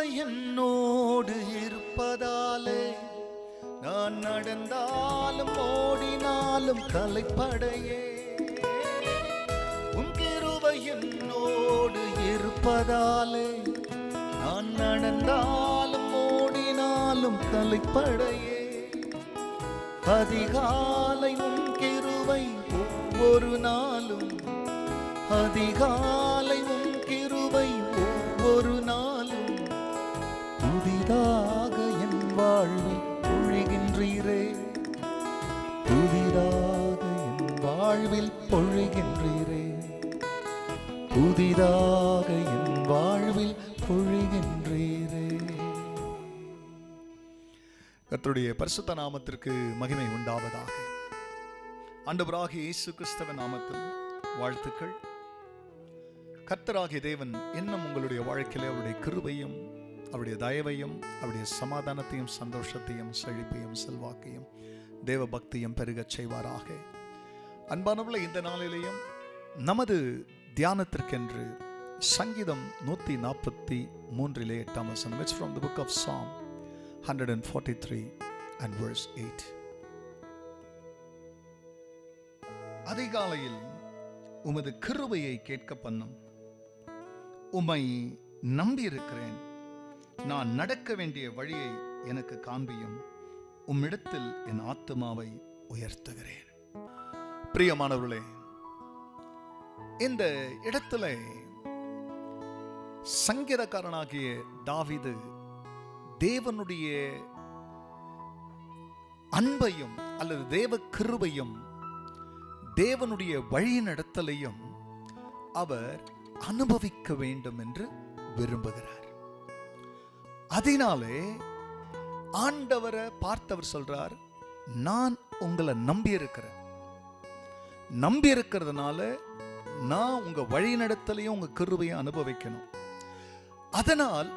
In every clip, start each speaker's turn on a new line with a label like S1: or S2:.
S1: கிருபை என்னோடு இருப்பதாலே நான் நடந்தாலும் ஓடினாலும் களைப்படையே. உம் கிருபை என்னோடு இருப்பதாலே நான் நடந்தாலும் ஓடினாலும் களைப்படையே. அதிகாலை உம் கிருபை ஒவ்வொரு நாளும், அதிகாலை உம் கிருபை ஒவ்வொரு நாளும் புதிதாக என் வாழ்வில் பொழிகின்றீரே, புதிதாக என் வாழ்வில் பொழிகின்றீரே, புதிதாக என் வாழ்வில் பொழிகின்றீரே. கர்த்தருடைய பரிசுத்த நாமத்திற்கு மகிமை உண்டாவதாக. ஆண்டவராகிய இயேசு கிறிஸ்துவின் நாமத்தில் வாழ்த்துக்கள். கர்த்தராகிய தேவன் இன்னும் உங்களுடைய வாழ்க்கையிலே அவருடைய கிருபையும் அவருடைய தயவையும் அவருடைய சமாதானத்தையும் சந்தோஷத்தையும் செழிப்பையும் செல்வாக்கையும் தேவ பக்தியும் பெருகச் செய்வாராக. அன்பானவர்களே, இந்த நாளிலேயும் நமது தியானத்திற்கென்று சங்கீதம் 143 8 வசனம். It's from the book of Psalm 143 and verse 8. அதிகாலையில் உமது கிருபையை கேட்க பண்ணும், உம்மை நம்பியிருக்கிறேன், நான் நடக்க வேண்டிய வழியை எனக்கு காண்பியும், உம்மிடத்தில் என் ஆத்துமாவை உயர்த்துகிறேன். பிரியமானவர்களே, இந்த இடத்துல சங்கீதக்காரனாகிய தாவீது தேவனுடைய அன்பையும் அல்லது தேவ கிருபையும் தேவனுடைய வழி நடத்தலையும் அவர் அனுபவிக்க வேண்டும் என்று விரும்புகிறார். அதனாலே ஆண்டவரை பார்த்தவர் சொல்றார், நான் உங்களை நம்பி இருக்கிறதுனால நான் உங்க வழி நடத்தலையும் உங்க கிருபையும் அனுபவிக்கணும். அதனால்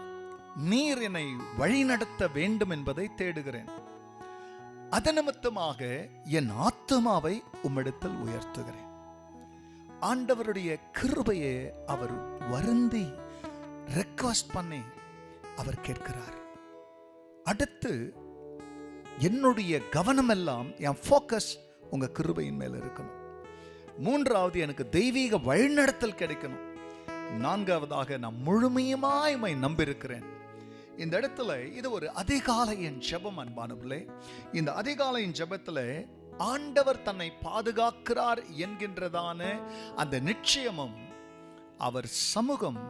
S1: நீர் என்னை வழி நடத்த வேண்டும் என்பதை தேடுகிறேன். அதன் நிமித்தமாக என் ஆத்துமாவை உம்மிடத்தில் உயர்த்துகிறேன். ஆண்டவருடைய கிருபையை அவர் வருந்தி ரெக்வெஸ்ட் பண்ணி அவர் கேட்கிறார். அடுத்து என்னுடைய கவனம் எல்லாம், என் ஃபோக்கஸ் உங்க கிருபையின் மேல இருக்கணும். மூன்றாவது, எனக்கு தெய்வீக வழிநடத்தல் கிடைக்கணும். நான்காவதாக, நான் முழுமையுமாய் நம்பியிருக்கிறேன். இந்த இடத்துல இது ஒரு அதிகாலையின் ஜெபம். அன்பானவர்களே, இந்த அதிகாலையின் ஜெபத்துல ஆண்டவர் தன்னை பாதுகாக்கிறார் என்கின்றதான அந்த நிச்சயமும் அவர் சமூகம்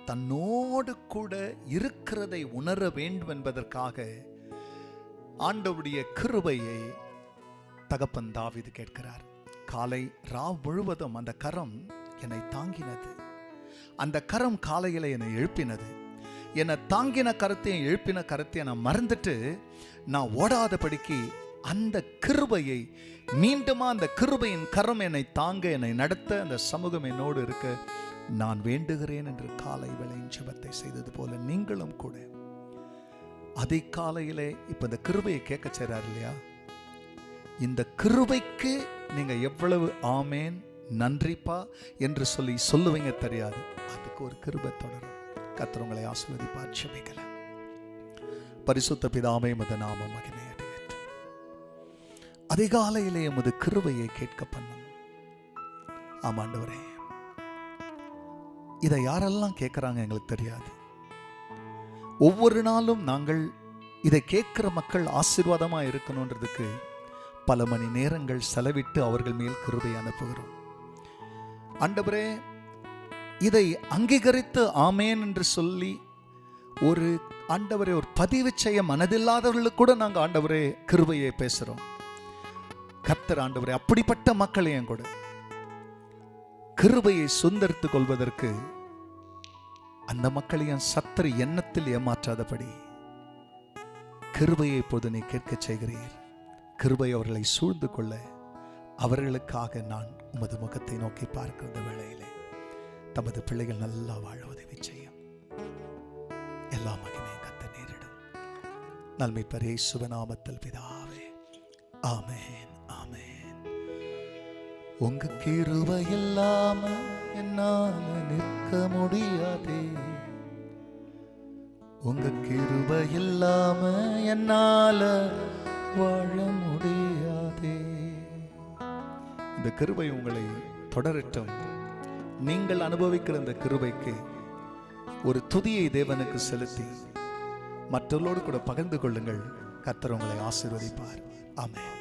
S1: தன்னோடு கூட இருக்கிறதை உணர வேண்டும் என்பதற்காக ஆண்டவருடைய கிருபையை தகப்பன் தாவீது கேட்கிறார். காலை ராவ் முழுவதும் அந்த கரம் என்னை தாங்கினது, அந்த கரம் காலையில என்னை எழுப்பினது. என்னை தாங்கின கரத்தையும் எழுப்பின கரத்தையும் நான் மறந்துட்டு நான் ஓடாதபடிக்கு அந்த கிருபையை மீண்டுமா, அந்த கிருபையின் கரம் என்னை தாங்க, என்னை நடத்த, அந்த சமூகம் என்னோடு இருக்க நான் வேண்டுகிறேன் என்று காலை வேளையின் ஜெபத்தை செய்தது போல நீங்களும் கூட அதிகாலையிலே இப்ப இந்த கிருபையை கேட்க செய்றார் இல்லையா? இந்த கிருபைக்கு நீங்க எவ்வளவு ஆமேன் நன்றிப்பா என்று சொல்லுவீங்க தெரியாது. அதுக்கு ஒரு கிருபை தொடரும். கர்த்தர் உங்களை ஆசீர்வதிப்பார். ஜெபிக்கலாம். பரிசுத்த பிதாவே, உமது நாமம் மகிமையடையட்டும். அதிகாலையிலே உமது கிருபையை கேட்க பண்ணும். ஆமாண்டவரே, இதை யாரெல்லாம் கேட்கிறாங்க எங்களுக்கு தெரியாது. ஒவ்வொரு நாளும் நாங்கள் இதை கேட்கிற மக்கள் ஆசீர்வாதமா இருக்கணும்ன்றதுக்கு பல மணி நேரங்கள் செலவிட்டு அவர்கள் மேல் கிருபை அனுப்புகிறோம். ஆண்டவரே, இதை அங்கீகரித்து ஆமேன் என்று சொல்லி ஒரு ஆண்டவரே ஒரு பதிவு செய்ய மனதில்லாதவர்களுக்கு கூட நாங்கள் ஆண்டவரே கிருபையை பேசுறோம். கர்த்தர் ஆண்டவரே அப்படிப்பட்ட மக்களையும் கூட கிருபையை சுந்தரித்துக் கொள்வதற்கு அந்த மக்களையும் சத்துரு எண்ணத்தில் ஏமாற்றாதபடி கிருபையை இப்போது நீ கேட்க செய்கிறீர். கிருபை அவர்களை சூழ்ந்து கொள்ள அவர்களுக்காக நான் உமது முகத்தை நோக்கி பார்க்கிற வேளையிலே தமது பிள்ளைகள் நல்லா வாழ உதவி செய்யும். எல்லா மகிமையும் கர்த்தர் நேரிடும். நல்மீட்பர் இயேசுவின் நாமத்தில் பிதாவே, ஆமென், ஆமென். உங்க கிருபை இல்லாம என்னால நிற்க முடியாதே, உங்க கிருபை இல்லாம என்னால வாழ முடியாதே. இந்த கிருபை உங்களை தொடரட்டும். நீங்கள் அனுபவிக்கிற இந்த கிருபைக்கு ஒரு துதியை தேவனுக்கு செலுத்தி மற்றவர்களோடு கூட பகிர்ந்து கொள்ளுங்கள். கர்த்தர் உங்களை ஆசீர்வதிப்பார். ஆமென்.